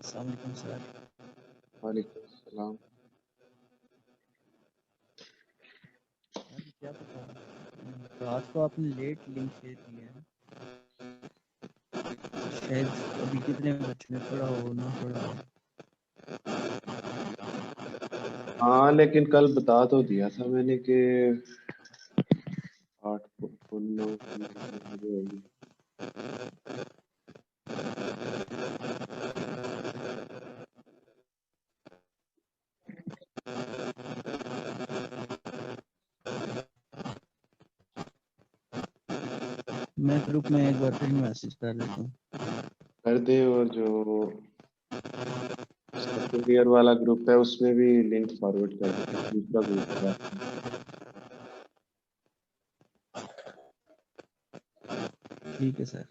अस्सलाम वालेकुम सर। वालेकुम सलाम। सर क्या पता, रात को आपने लेट लिंक शेयर किया है, शायद अभी कितने बच्चों ने पढ़ा हो ना पढ़ा हो। हाँ लेकिन कल बता तो दिया था मैंने कि 8 को 9 बजे होगी। मैं ग्रुप में एक बार फिर मैसेज कर देता हूँ। कर दे। और जो सेकंड ईयर वाला ग्रुप है उसमें भी लिंक फॉरवर्ड कर दे, दूसरा ग्रुप है। ठीक है सर।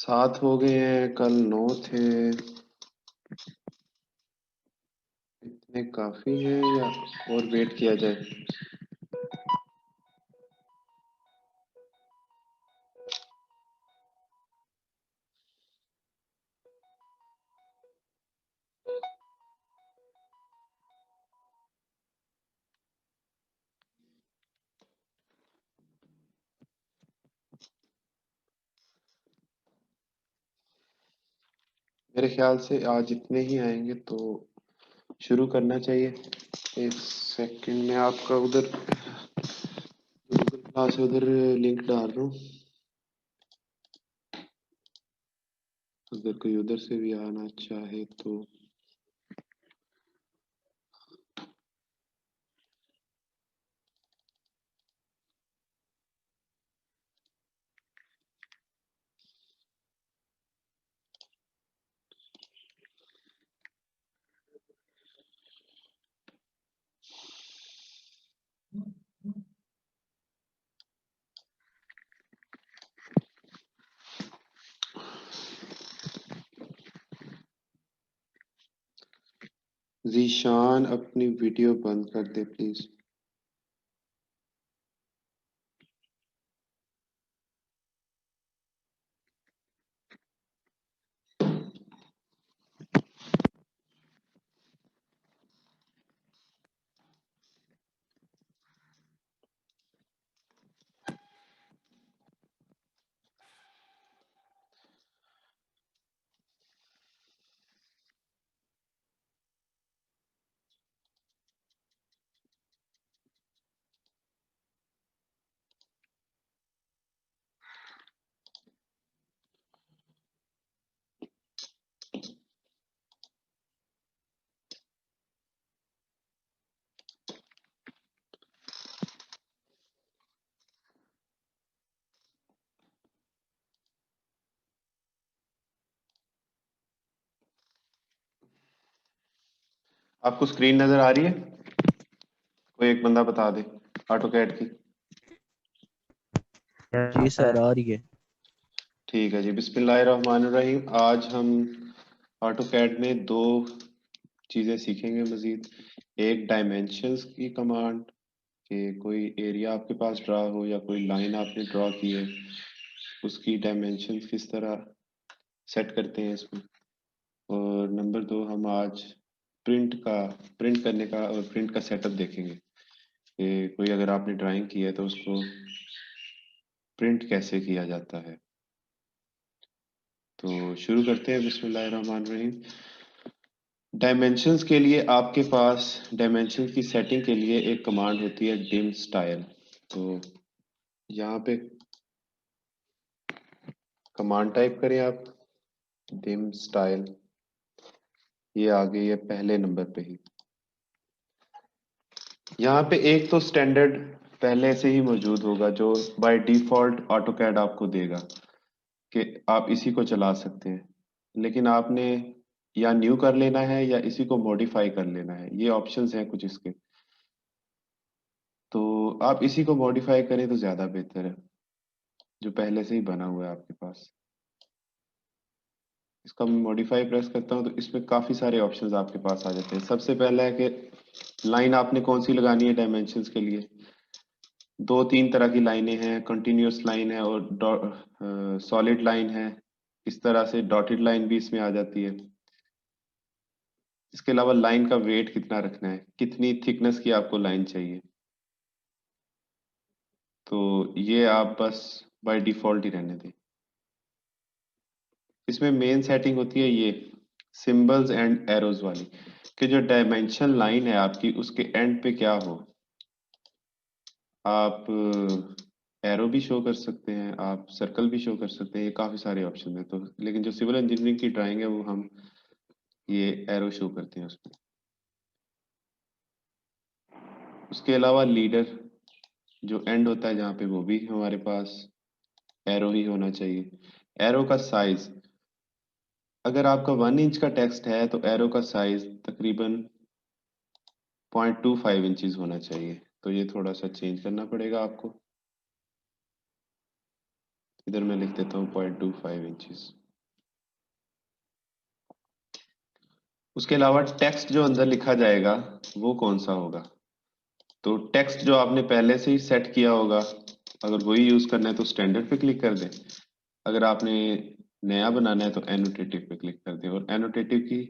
7 हो गए हैं, कल 9 थे। इतने काफी हैं या और वेट किया जाए? मेरे ख्याल से आज इतने ही आएंगे तो शुरू करना चाहिए। एक सेकंड में आपका उधर गूगल क्लास है, उधर लिंक डाल रहा हूँ। अगर कोई उधर से भी आना चाहे तो। जीशान अपनी वीडियो बंद कर दे प्लीज। आपको स्क्रीन नजर आ रही है? कोई एक बंदा बता दे ऑटोकैड की। जी सर, आ रही है। ठीक है जी, बिस्मिल्लाहिर्रहमानिर्रहीम। आज हम ऑटोकैड में दो चीजें सीखेंगे मजीद। एक डायमेंशंस की कमांड, कि कोई एरिया आपके पास ड्रा हो या कोई लाइन आपने ड्रॉ की है, उसकी डायमेंशंस किस तरह सेट करते हैं इसमें। और नंबर 2, हम आज प्रिंट करने का और प्रिंट का सेटअप देखेंगे कि कोई अगर आपने ड्राइंग की है तो उसको प्रिंट कैसे किया जाता है। तो शुरू करते हैं, बिस्मिल्लाहिर्रहमानिर्रहीम। डायमेंशंस के लिए आपके पास डायमेंशन की सेटिंग के लिए एक कमांड होती है डिम स्टाइल। तो यहाँ पे कमांड टाइप करें आप, डिम स्टाइल। ये आ गई है पहले नंबर पे ही। यहाँ पे एक तो स्टैंडर्ड पहले से ही मौजूद होगा जो बाय डिफॉल्ट ऑटोकैड आपको देगा कि आप इसी को चला सकते हैं, लेकिन आपने या न्यू कर लेना है या इसी को मॉडिफाई कर लेना है। ये ऑप्शंस हैं कुछ इसके। तो आप इसी को मॉडिफाई करें तो ज्यादा बेहतर है, जो पहले से ही बना हुआ है आपके पास। इसका मैं मॉडिफाई प्रेस करता हूँ तो इसमें काफी सारे ऑप्शंस आपके पास आ जाते हैं। सबसे पहला है कि लाइन आपने कौन सी लगानी है डायमेंशंस के लिए। दो तीन तरह की लाइनें हैं, कंटिन्यूअस लाइन है और सॉलिड लाइन है। इस तरह से डॉटेड लाइन भी इसमें आ जाती है। इसके अलावा लाइन का वेट कितना रखना है, कितनी थिकनेस की आपको लाइन चाहिए। तो ये आप बस बाय डिफॉल्ट ही रहने दें। इसमें मेन सेटिंग होती है ये सिंबल्स एंड एरोज वाली, कि जो डायमेंशन लाइन है आपकी उसके एंड पे क्या हो। आप एरो भी शो कर सकते हैं, आप सर्कल भी शो कर सकते हैं, ये काफी सारे ऑप्शन है। तो लेकिन जो सिविल इंजीनियरिंग की ड्राइंग है वो हम ये एरो शो करते हैं उसमें। उसके अलावा लीडर जो एंड होता है जहाँ पे, वो भी हमारे पास एरो ही होना चाहिए। एरो का साइज, अगर आपका 1 इंच का टेक्स्ट है तो एरो का साइज तकरीबन 0.25 इंचेस होना चाहिए। तो ये थोड़ा सा चेंज करना पड़ेगा आपको। इधर मैं लिख देता हूँ 0.25 इंचेस। उसके अलावा टेक्स्ट जो अंदर लिखा जाएगा वो कौन सा होगा? तो टेक्स्ट जो आपने पहले से ही सेट किया होगा, अगर वही यूज करना है तो स्टैंडर्ड पे क्लिक कर दें। अगर आपने नया बनाना है तो एनोटेटिव पे क्लिक कर दें, और एनोटेटिव की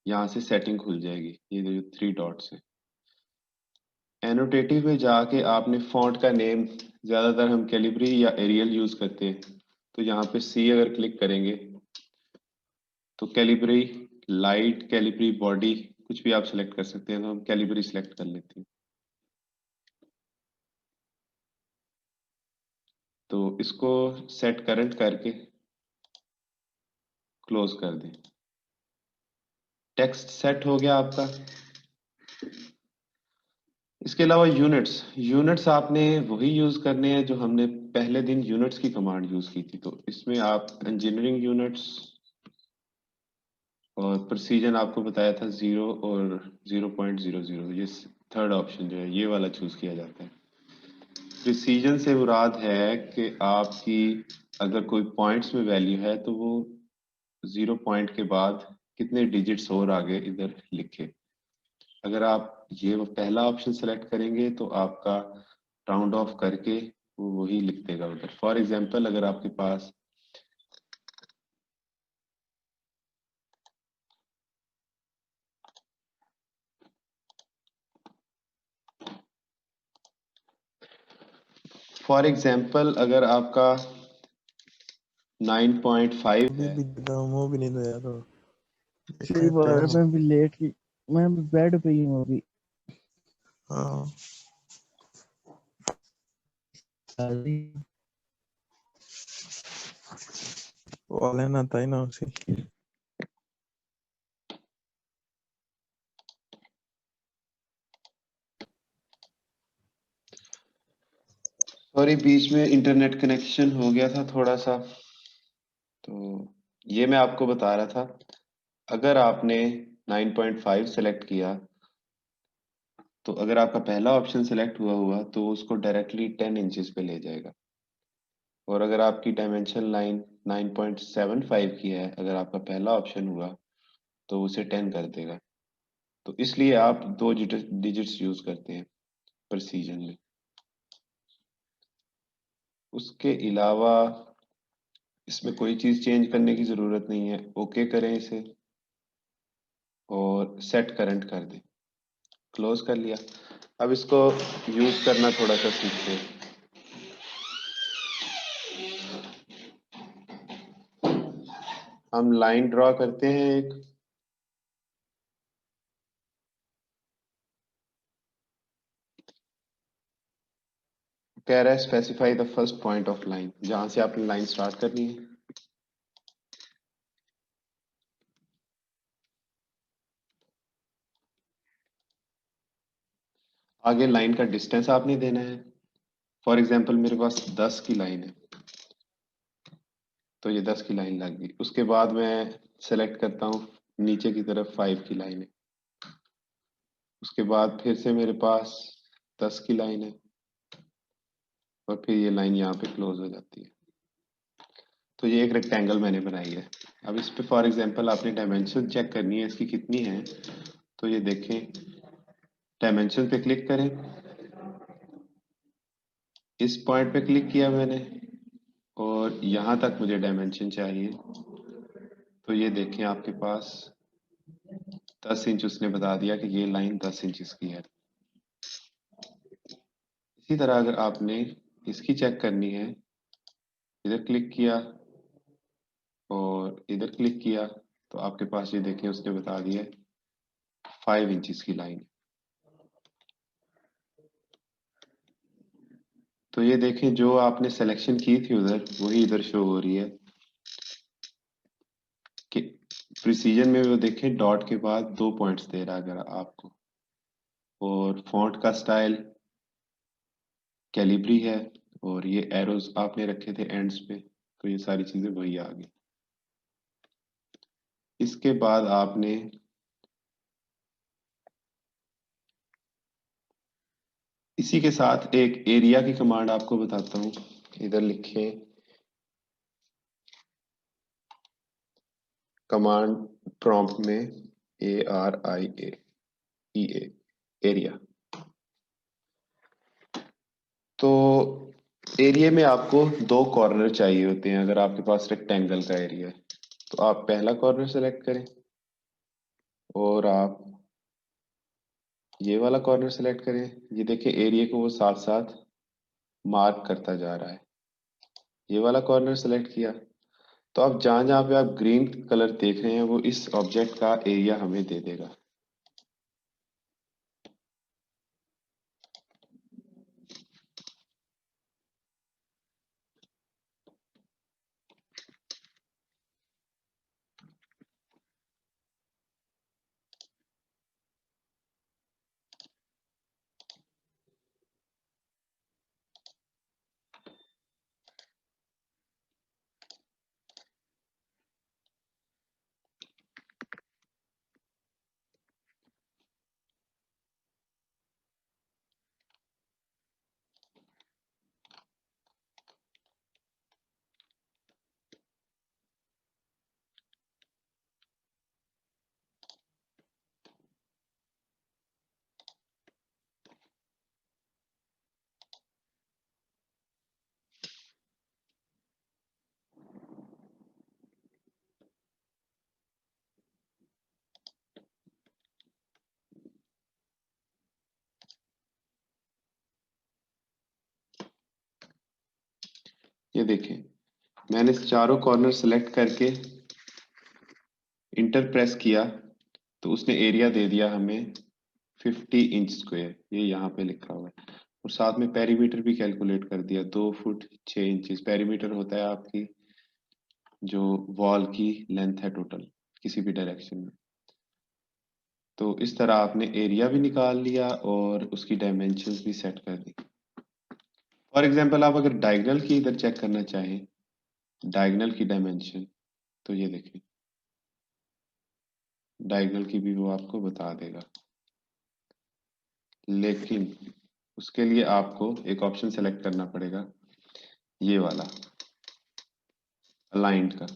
यहाँ से सेटिंग खुल जाएगी, ये जो 3 डॉट्स है। एनोटेटिव में जाके आपने फॉन्ट का नेम, ज्यादातर हम कैलिब्री या एरियल यूज करते हैं, तो यहाँ पे सी अगर क्लिक करेंगे तो कैलिब्री लाइट, कैलिब्री बॉडी, कुछ भी आप सिलेक्ट कर सकते हैं। तो हम कैलिब्री सिलेक्ट कर लेते हैं। तो इसको सेट करंट करके क्लोज कर दें। टेक्स्ट सेट हो गया आपका। इसके अलावा यूनिट्स आपने वही यूज करने हैं जो हमने पहले दिन यूनिट्स की कमांड यूज की थी। तो इसमें आप इंजीनियरिंग यूनिट्स और प्रिसीजन आपको बताया था 0 और 0.00, ये थर्ड ऑप्शन जो है ये वाला चूज किया जाता है। प्रिसीजन से मुराद है कि आपकी अगर कोई पॉइंट्स में वैल्यू है तो वो 0 पॉइंट के बाद कितने डिजिट्स और आगे इधर लिखे। अगर आप ये वो पहला ऑप्शन सेलेक्ट करेंगे तो आपका राउंड ऑफ करके वो वही लिख देगा उधर। फॉर एग्जांपल अगर आपके पास अगर आपका 9.5 अभी है। भी वो भी नहीं दो यार। सही बात है, मैं भी लेट ही, मैं भी बेड पे ही हूँ अभी। हाँ वो लेना था ही ना उसी। सॉरी, बीच में इंटरनेट कनेक्शन हो गया था थोड़ा सा। तो ये मैं आपको बता रहा था, अगर आपने 9.5 सेलेक्ट किया तो अगर आपका पहला ऑप्शन सेलेक्ट हुआ तो उसको डायरेक्टली 10 इंचेस पे ले जाएगा। और अगर आपकी डायमेंशन लाइन 9.75 की है, अगर आपका पहला ऑप्शन हुआ तो उसे 10 कर देगा। तो इसलिए आप दो डिजिट्स यूज करते हैं प्रिसीजन में। उसके अलावा इसमें कोई चीज चेंज करने की जरूरत नहीं है। ओके करें इसे और सेट करंट कर दें। क्लोज कर लिया। अब इसको यूज करना थोड़ा सा सीखते हैं। हम लाइन ड्रॉ करते हैं एक, कह रहा है specify the first point of line, जहां से आपने लाइन स्टार्ट करनी है। आगे लाइन का डिस्टेंस आपने देना है। फॉर एग्जांपल मेरे पास 10 की लाइन है, तो ये 10 की लाइन लग गई। उसके बाद मैं सेलेक्ट करता हूँ नीचे की तरफ 5 की लाइन है। उसके बाद फिर से मेरे पास 10 की लाइन है, और फिर ये लाइन यहाँ पे क्लोज हो जाती है। तो ये एक रेक्टेंगल मैंने बनाई है। अब इस पे फॉर एग्जांपल आपने डायमेंशन चेक करनी है इसकी कितनी है। तो ये देखें, डायमेंशन पे क्लिक करें, इस पॉइंट पे क्लिक किया मैंने, और यहाँ तक मुझे डायमेंशन चाहिए। तो ये देखें आपके पास 10 इंच उसने बता दिया कि ये लाइन 10 इंच की है। इसी तरह अगर आपने इसकी चेक करनी है, इधर क्लिक किया और इधर क्लिक किया, तो आपके पास ये देखें उसने बता दिया 5 इंच की लाइन। तो ये देखें जो आपने सिलेक्शन की थी उधर वही इधर शो हो रही है कि प्रिसीजन में वो देखें डॉट के बाद 2 पॉइंट्स दे रहा है अगर आपको, और फॉन्ट का स्टाइल कैलिब्री है, और ये एरोज आपने रखे थे एंड्स पे, तो ये सारी चीजें वही आ गई। इसके बाद आपने इसी के साथ एक एरिया की कमांड आपको बताता हूँ। इधर लिखें कमांड प्रॉम्प्ट में ARIA एरिया। तो एरिया में आपको दो कॉर्नर चाहिए होते हैं। अगर आपके पास रेक्टेंगल का एरिया है तो आप पहला कॉर्नर सेलेक्ट करें और आप ये वाला कॉर्नर सेलेक्ट करें। ये देखिए एरिया को वो साथ साथ मार्क करता जा रहा है। ये वाला कॉर्नर सेलेक्ट किया तो अब जहां जहां पे आप ग्रीन कलर देख रहे हैं वो इस ऑब्जेक्ट का एरिया हमें दे देगा। ये देखिए मैंने चारों कॉर्नर सेलेक्ट करके इंटर प्रेस किया तो उसने एरिया दे दिया हमें 50 इंच स्क्वायर। ये यहाँ पे लिखा हुआ है और साथ में पेरीमीटर भी कैलकुलेट कर दिया 2 फुट 6 इंचेस। पेरीमीटर होता है आपकी जो वॉल की लेंथ है टोटल किसी भी डायरेक्शन में। तो इस तरह आपने एरिया भी निकाल लिया और उसकी डायमेंशंस भी सेट कर दी। फॉर एग्जांपल आप अगर डायगोनल की इधर चेक करना चाहें डायगोनल की डायमेंशन तो ये देखें डायगोनल की भी वो आपको बता देगा। लेकिन उसके लिए आपको एक ऑप्शन सेलेक्ट करना पड़ेगा ये वाला अलाइंड का।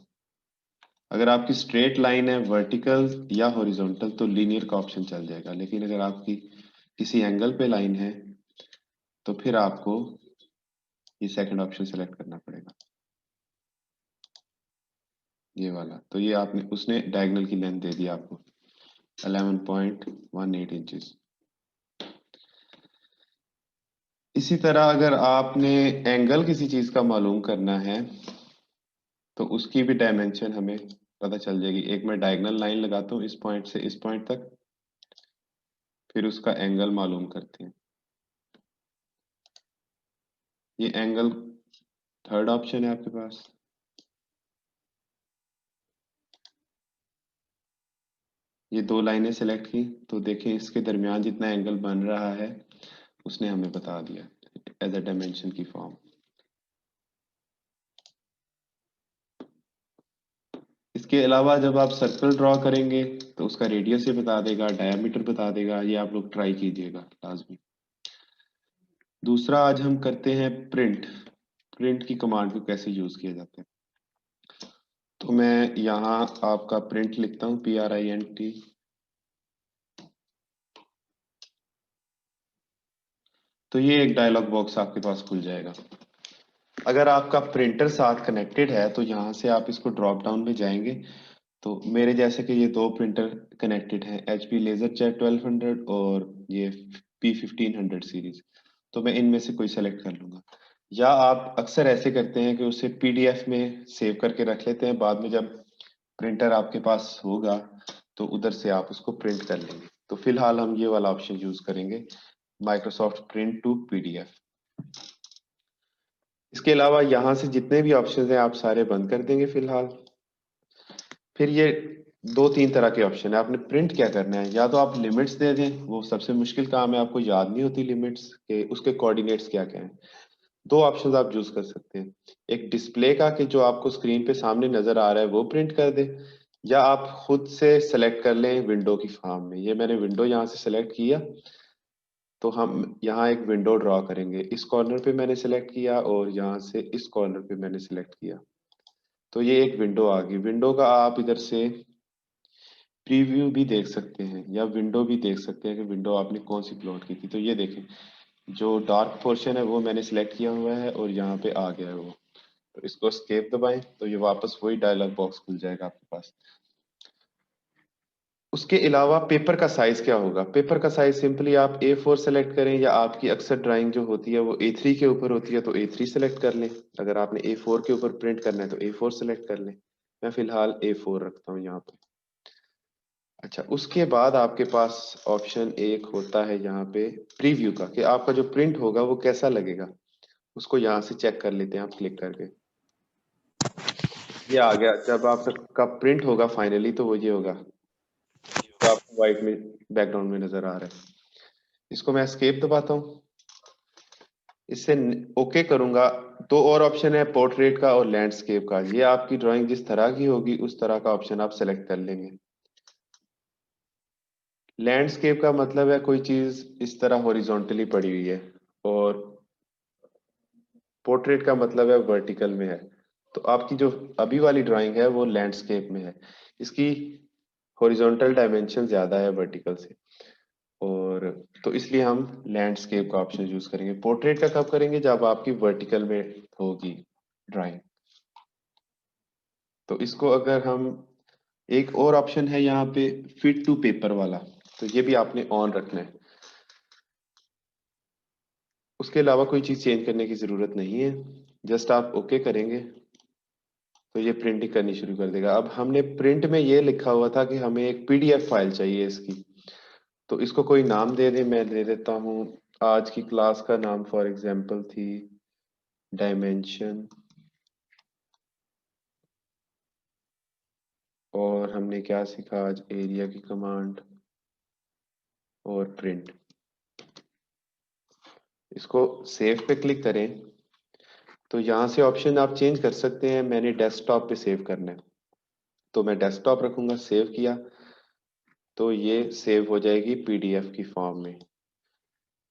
अगर आपकी स्ट्रेट लाइन है वर्टिकल या हॉरिजॉन्टल तो लीनियर का ऑप्शन चल जाएगा। लेकिन अगर आपकी किसी एंगल पे लाइन है तो फिर आपको ये सेकंड ऑप्शन सेलेक्ट करना पड़ेगा ये वाला। तो ये आपने उसने डायगोनल की लेंथ दे दी आपको 11.18 इंचेस। इसी तरह अगर आपने एंगल किसी चीज का मालूम करना है तो उसकी भी डायमेंशन हमें पता चल जाएगी। एक मैं डायगोनल लाइन लगाता हूँ इस पॉइंट से इस पॉइंट तक, फिर उसका एंगल मालूम करते हैं। ये एंगल थर्ड ऑप्शन है आपके पास। ये दो लाइनें सेलेक्ट की तो देखें इसके दरमियान जितना एंगल बन रहा है उसने हमें बता दिया एज अ डायमेंशन की फॉर्म। इसके अलावा जब आप सर्कल ड्रॉ करेंगे तो उसका रेडियस ये बता देगा, डायमीटर बता देगा। ये आप लोग ट्राई कीजिएगा लाजमी। दूसरा आज हम करते हैं प्रिंट। प्रिंट की कमांड को कैसे यूज किया जाता है। तो मैं यहाँ आपका प्रिंट लिखता हूँ PRINT। तो ये एक डायलॉग बॉक्स आपके पास खुल जाएगा। अगर आपका प्रिंटर साथ कनेक्टेड है तो यहाँ से आप इसको ड्रॉप डाउन में जाएंगे तो मेरे जैसे कि ये दो प्रिंटर कनेक्टेड हैं HP LaserJet 1200 और ये P1500 सीरीज। तो मैं इनमें से कोई सेलेक्ट कर लूंगा। या आप अक्सर ऐसे करते हैं कि उसे PDF में सेव करके रख लेते हैं, बाद में जब प्रिंटर आपके पास होगा तो उधर से आप उसको प्रिंट कर लेंगे। तो फिलहाल हम ये वाला ऑप्शन यूज करेंगे माइक्रोसॉफ्ट प्रिंट टू PDF। इसके अलावा यहाँ से जितने भी ऑप्शन हैं आप सारे बंद कर देंगे फिलहाल। फिर ये दो तीन तरह के ऑप्शन है। आपने प्रिंट क्या करना है, या तो आप लिमिट्स दे दें, वो सबसे मुश्किल काम है, आपको याद नहीं होती लिमिट्स के उसके कोऑर्डिनेट्स क्या क्या हैं। दो ऑप्शंस आप यूज कर सकते हैं, एक डिस्प्ले का कि जो आपको स्क्रीन पे सामने नजर आ रहा है वो प्रिंट कर दे, या आप खुद से सेलेक्ट कर लें विंडो की फॉर्म में। ये मैंने विंडो यहाँ से सेलेक्ट किया तो हम यहाँ एक विंडो ड्रॉ करेंगे। इस कॉर्नर पे मैंने सेलेक्ट किया और यहाँ से इस कॉर्नर पे मैंने सेलेक्ट किया। तो ये एक विंडो आ गई। विंडो का आप इधर से प्रीव्यू भी देख सकते हैं या विंडो भी देख सकते हैं कि विंडो आपने कौन सी प्लॉट की थी। तो ये देखें, जो डार्क पोर्शन है वो मैंने सिलेक्ट किया हुआ है और यहाँ पे आ गया है वो। तो इसको एस्केप दबाएं तो ये वापस वही डायलॉग बॉक्स खुल जाएगा आपके पास। उसके अलावा पेपर का साइज क्या होगा? पेपर का साइज सिंपली आप A4 सेलेक्ट करें, या आपकी अक्सर ड्राइंग जो होती है वो A3 के ऊपर होती है तो A3 सेलेक्ट कर लें। अगर आपने A4 के ऊपर प्रिंट करना है तो A4 सेलेक्ट कर लें। मैं फिलहाल A4 रखता हूँ यहाँ पे। अच्छा, उसके बाद आपके पास ऑप्शन एक होता है यहाँ पे प्रीव्यू का, कि आपका जो प्रिंट होगा वो कैसा लगेगा। उसको यहाँ से चेक कर लेते हैं आप क्लिक करके। ये आ गया। जब आपका प्रिंट होगा फाइनली तो वो ये होगा जो आपको व्हाइट में बैकग्राउंड में नजर आ रहा है। इसको मैं एस्केप दबाता हूँ, इससे ओके करूंगा। दो और ऑप्शन है, पोर्ट्रेट का और लैंडस्केप का। ये आपकी ड्राइंग जिस तरह की होगी उस तरह का ऑप्शन आप सेलेक्ट कर लेंगे। लैंडस्केप का मतलब है कोई चीज इस तरह हॉरिजॉन्टली पड़ी हुई है, और पोर्ट्रेट का मतलब है वर्टिकल में है। तो आपकी जो अभी वाली ड्राइंग है वो लैंडस्केप में है, इसकी हॉरिजॉन्टल डायमेंशन ज्यादा है वर्टिकल से, और तो इसलिए हम लैंडस्केप का ऑप्शन यूज करेंगे। पोर्ट्रेट का कब करेंगे? जब आपकी वर्टिकल में होगी ड्राइंग। तो इसको अगर हम, एक और ऑप्शन है यहाँ पे फिट टू पेपर वाला, तो ये भी आपने ऑन रखना है। उसके अलावा कोई चीज चेंज करने की जरूरत नहीं है, जस्ट आप ओके करेंगे तो ये प्रिंटिंग करनी शुरू कर देगा। अब हमने प्रिंट में ये लिखा हुआ था कि हमें एक PDF फाइल चाहिए इसकी, तो इसको कोई नाम दे दे। मैं दे देता हूँ, आज की क्लास का नाम फॉर एग्जांपल थी डायमेंशन, और हमने क्या सीखा आज? एरिया की कमांड और प्रिंट। इसको सेव पे क्लिक करें तो यहाँ से ऑप्शन आप चेंज कर सकते हैं। मैंने डेस्कटॉप पे सेव करना है तो मैं डेस्कटॉप रखूंगा। सेव किया तो ये सेव हो जाएगी PDF की फॉर्म में।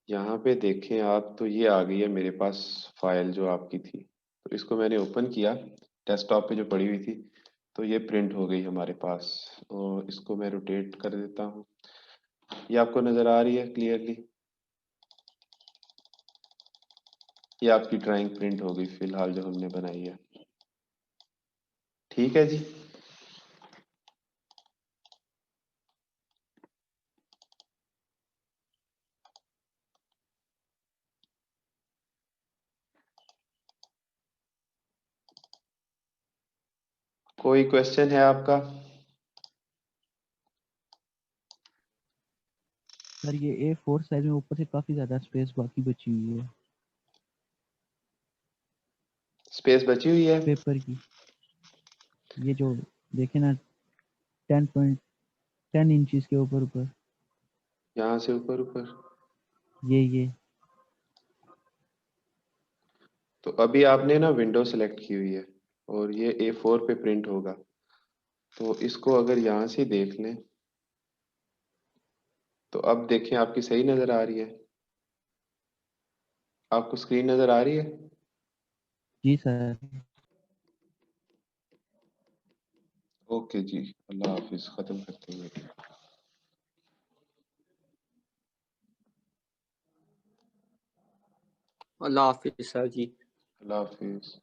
यहाँ पे देखें आप तो ये आ गई है मेरे पास फाइल जो आपकी थी। तो इसको मैंने ओपन किया डेस्कटॉप पे जो पड़ी हुई थी, तो ये प्रिंट हो गई हमारे पास। और इसको मैं रोटेट कर देता हूँ। ये आपको नजर आ रही है क्लियरली? ये आपकी ड्राइंग प्रिंट हो गई फिलहाल जो हमने बनाई है। ठीक है जी। कोई क्वेश्चन है आपका? सर ये A4 साइज में ऊपर से काफी ज्यादा स्पेस बाकी बची हुई है स्पेस बची हुई है? पेपर की। ये जो देखे ना 10.10 इंचेस के ऊपर ऊपर, यहाँ से ऊपर ऊपर? ये तो अभी आपने ना विंडो सेलेक्ट की हुई है और ये A4 पे प्रिंट होगा। तो इसको अगर यहाँ से देख लें तो अब देखें आपकी सही नजर आ रही है? आपको स्क्रीन नजर आ रही है? जी सर। ओके जी, अल्लाह हाफिज। खत्म करते हैं। अल्लाह हाफिज सर जी। अल्लाह हाफिज।